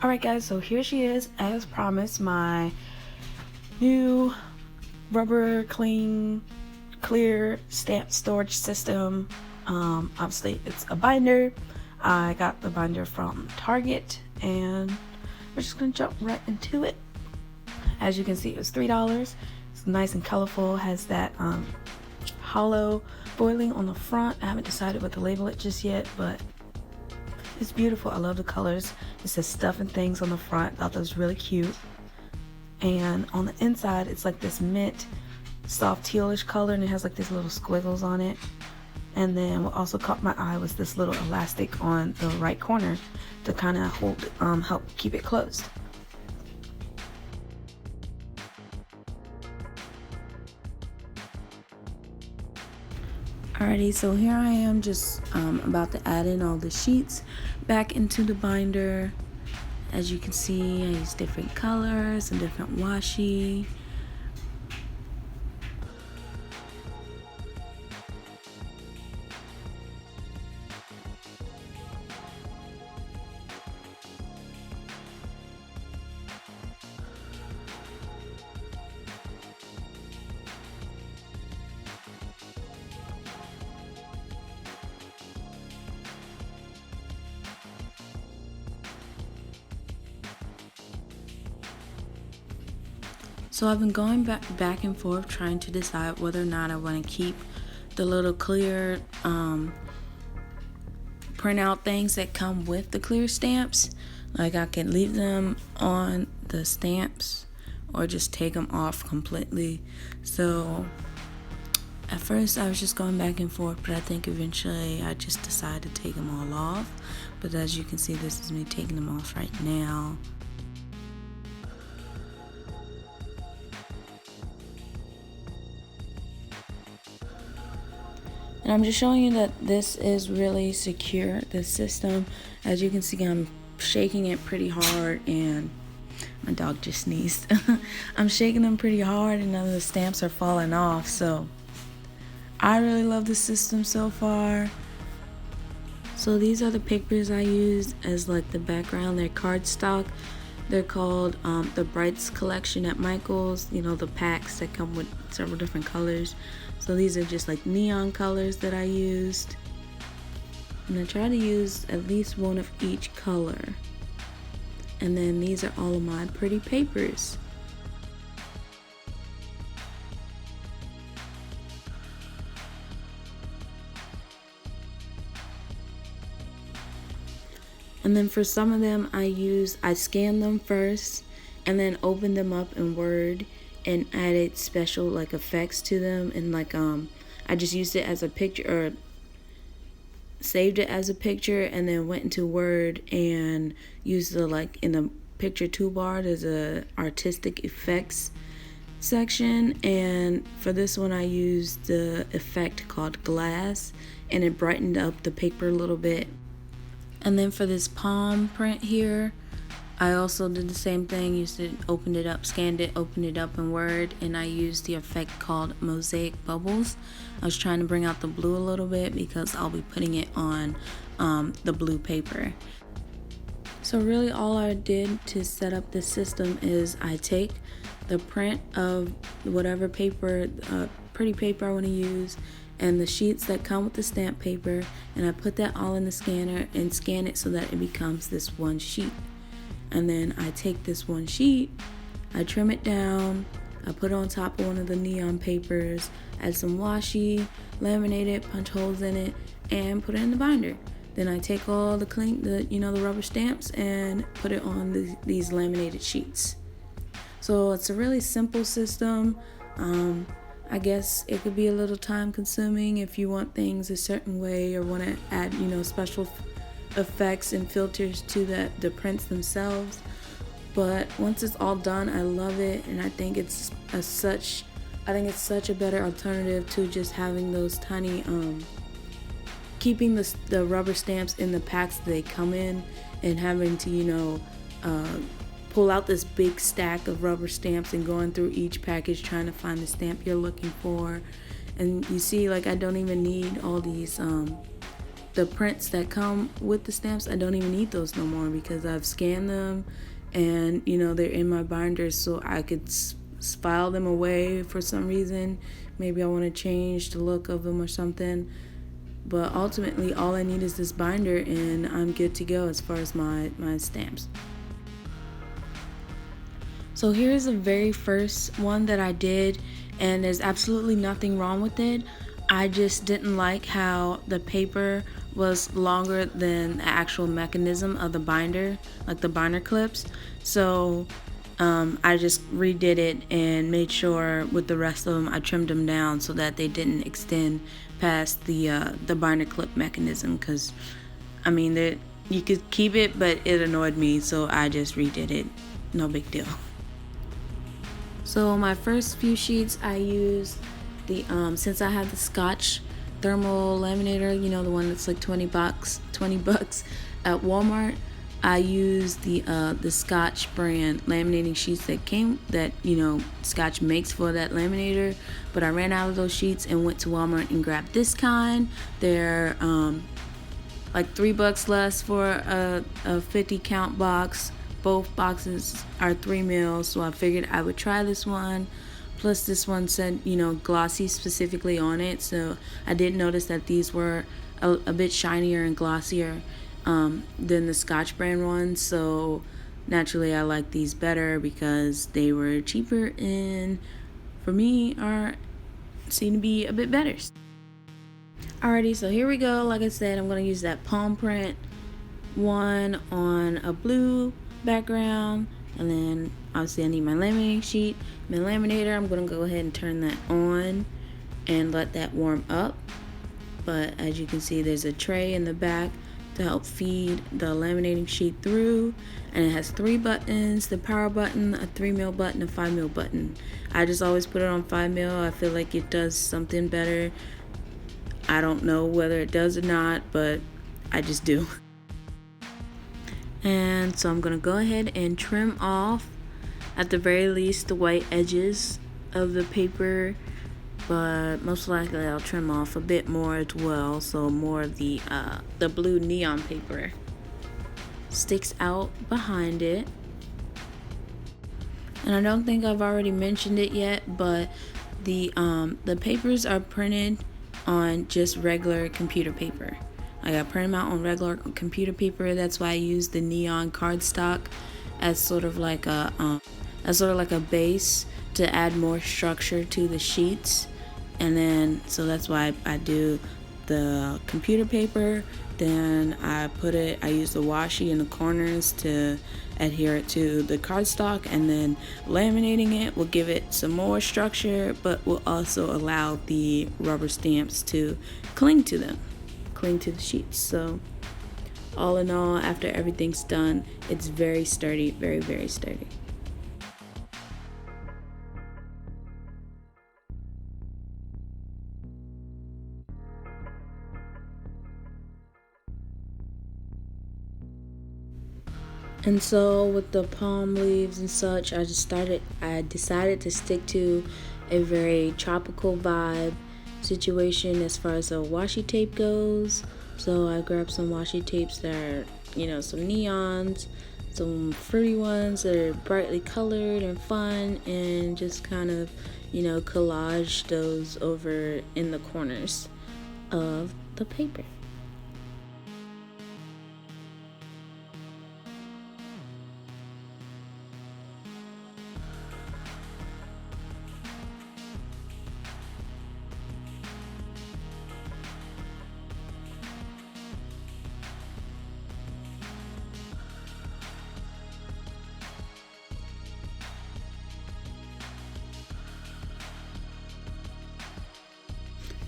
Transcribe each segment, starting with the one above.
Alright guys, so here she is, as promised, my new rubber clear stamp storage system. Obviously it's a binder. I got the binder from Target and we're just gonna jump right into it. As you can see, it was $3. It's nice and colorful, has that hollow foiling on the front. I haven't decided what to label it just yet, but it's beautiful. I love the colors. It says stuff and things on the front. Thought that was really cute. And on the inside, it's like this mint, soft tealish color, and it has like these little squiggles on it. And then what also caught my eye was this little elastic on the right corner to kind of help keep it closed. Alrighty, so here I am just about to add in all the sheets back into the binder. As you can see, I use different colors and different washi. So I've been going back and forth trying to decide whether or not I want to keep the little clear printout things that come with the clear stamps. Like I can leave them on the stamps or just take them off completely. So at first I was just going back and forth, but I think eventually I just decided to take them all off. But as you can see, this is me taking them off right now. And I'm just showing you that this is really secure, this system. As you can see, I'm shaking it pretty hard, and my dog just sneezed. I'm shaking them pretty hard and none of the stamps are falling off. So I really love the system so far. So these are the papers I used as like the background. They're cardstock. They're called the Brights collection at Michael's. You know, the packs that come with several different colors. So these are just like neon colors that I used. And I try to use at least one of each color. And then these are all of my pretty papers. And then for some of them I scanned them first and then opened them up in Word and added special like effects to them, and like I just used it as a picture or saved it as a picture and then went into Word and used the like in the picture toolbar there's a artistic effects section, and for this one I used the effect called glass and it brightened up the paper a little bit. And then for this palm print here, I also did the same thing, opened it up, scanned it, opened it up in Word, and I used the effect called mosaic bubbles. I was trying to bring out the blue a little bit because I'll be putting it on the blue paper. So really all I did to set up this system is I take the print of whatever paper, pretty paper I want to use, and the sheets that come with the stamp paper, and I put that all in the scanner and scan it so that it becomes this one sheet. And then I take this one sheet, I trim it down, I put it on top of one of the neon papers, add some washi, laminate it, punch holes in it, and put it in the binder. Then I take all the rubber stamps and put it on these laminated sheets. So it's a really simple system. I guess it could be a little time consuming if you want things a certain way or want to add, special effects and filters to the prints themselves. But once it's all done, I love it, and I think it's such a better alternative to just having those tiny keeping the rubber stamps in the packs that they come in and having to pull out this big stack of rubber stamps and going through each package trying to find the stamp you're looking for. And you see, like, I don't even need all these the prints that come with the stamps, I don't even need those no more because I've scanned them, and they're in my binder, so I could file them away for some reason. Maybe I want to change the look of them or something. But ultimately, all I need is this binder, and I'm good to go as far as my stamps. So here's the very first one that I did, and there's absolutely nothing wrong with it. I just didn't like how the paper was longer than the actual mechanism of the binder, like the binder clips. So I just redid it and made sure with the rest of them I trimmed them down so that they didn't extend past the binder clip mechanism, because you could keep it, but it annoyed me, so I just redid it. No big deal. So my first few sheets I used the since I have the Scotch thermal laminator, the one that's like 20 bucks at Walmart. I used the Scotch brand laminating sheets that Scotch makes for that laminator, but I ran out of those sheets and went to Walmart and grabbed this kind. They're like $3 less for a 50 count box. Both boxes are 3 mils, so I figured I would try this one. Plus this one said glossy specifically on it, so I did notice that these were a bit shinier and glossier than the Scotch brand ones, so naturally I like these better because they were cheaper and for me seem to be a bit better. Alrighty, so here we go. Like I said, I'm going to use that palm print one on a blue background, and then obviously I need my laminating sheet, my laminator. I'm going to go ahead and turn that on and let that warm up. But as you can see, there's a tray in the back to help feed the laminating sheet through, and it has 3 buttons: the power button, a 3 mil button, a 5 mil button. I just always put it on 5 mil. I feel like it does something better. I don't know whether it does or not, but I just do. And so I'm gonna go ahead and trim off, at the very least, the white edges of the paper, but most likely I'll trim off a bit more as well, so more of the blue neon paper sticks out behind it. And I don't think I've already mentioned it yet, but the papers are printed on just regular computer paper. I got printed them out on regular computer paper. That's why I use the neon cardstock as sort of like a base to add more structure to the sheets. And then so that's why I do the computer paper. Then I use the washi in the corners to adhere it to the cardstock, and then laminating it will give it some more structure, but will also allow the rubber stamps to cling to the sheets. So all in all, after everything's done, it's very sturdy, very, very sturdy. And so with the palm leaves and such, I decided to stick to a very tropical vibe situation as far as the washi tape goes. So I grabbed some washi tapes that are, some neons, some fruity ones that are brightly colored and fun, and just kind of, collage those over in the corners of the paper.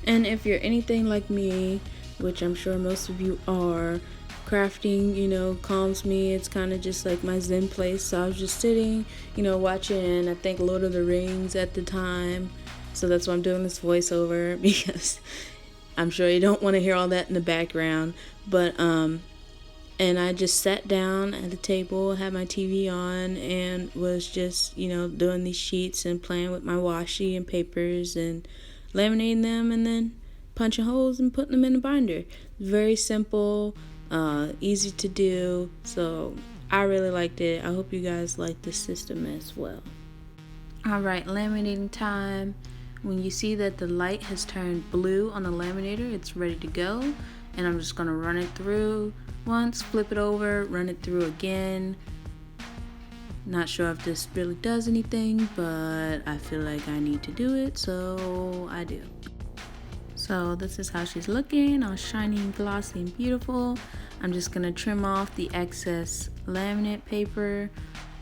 And if you're anything like me, which I'm sure most of you are, crafting, calms me. It's kind of just like my zen place. So I was just sitting, watching, I think, Lord of the Rings at the time. So that's why I'm doing this voiceover, because I'm sure you don't want to hear all that in the background. But, and I just sat down at the table, had my TV on, and was just, doing these sheets and playing with my washi and papers and laminating them, and then punching holes and putting them in the binder. Very simple, easy to do. So I really liked it. I hope you guys like this system as well. Alright, laminating time. When you see that the light has turned blue on the laminator, it's ready to go. And I'm just going to run it through once, flip it over, run it through again. Not sure if this really does anything, but I feel like I need to do it, so I do. So this is how she's looking, all shiny and glossy and beautiful. I'm just going to trim off the excess laminate paper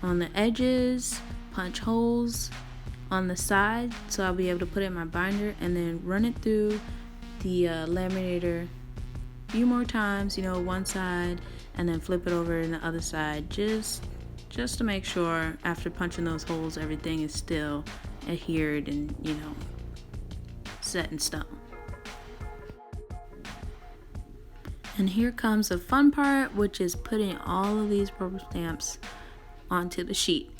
on the edges, punch holes on the side so I'll be able to put it in my binder, and then run it through the laminator a few more times, one side, and then flip it over in the other side, just to make sure after punching those holes everything is still adhered and set in stone. And here comes the fun part, which is putting all of these rubber stamps onto the sheet.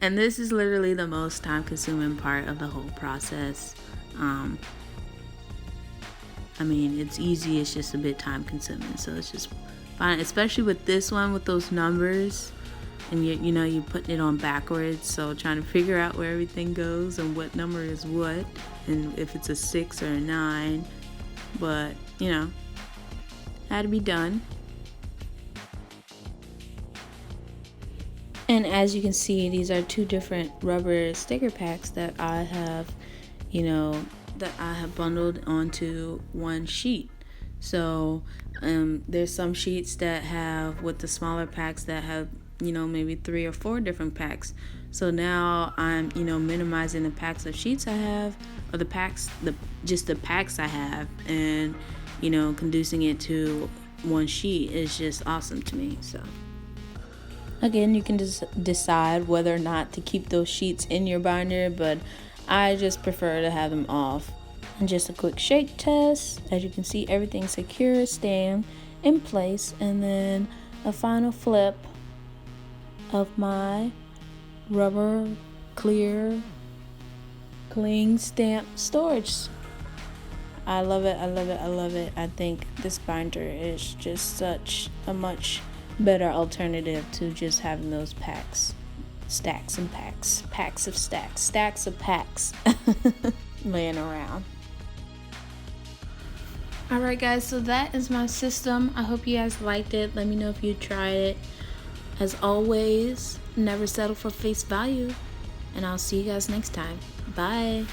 And this is literally the most time consuming part of the whole process. I mean, it's easy, it's just a bit time consuming, so it's just fine, especially with this one with those numbers, and you putting it on backwards, so trying to figure out where everything goes and what number is what, and if it's a 6 or a 9, but had to be done. And as you can see, these are 2 different rubber sticker packs that I have, bundled onto one sheet. So there's some sheets that have, with the smaller packs, that have, maybe 3 or 4 different packs. So now I'm, minimizing the packs of sheets I have, or the packs I have, and, conducing it to one sheet is just awesome to me. So again, you can just decide whether or not to keep those sheets in your binder, but I just prefer to have them off. And just a quick shake test. As you can see, everything's secure, staying in place. And then a final flip of my rubber clear cling stamp storage. I love it, I love it, I love it. I think this binder is just such a much better alternative to just having those packs. Stacks and packs. Packs of stacks. Stacks of packs laying around. Alright guys, so that is my system. I hope you guys liked it. Let me know if you tried it. As always, never settle for face value. And I'll see you guys next time. Bye.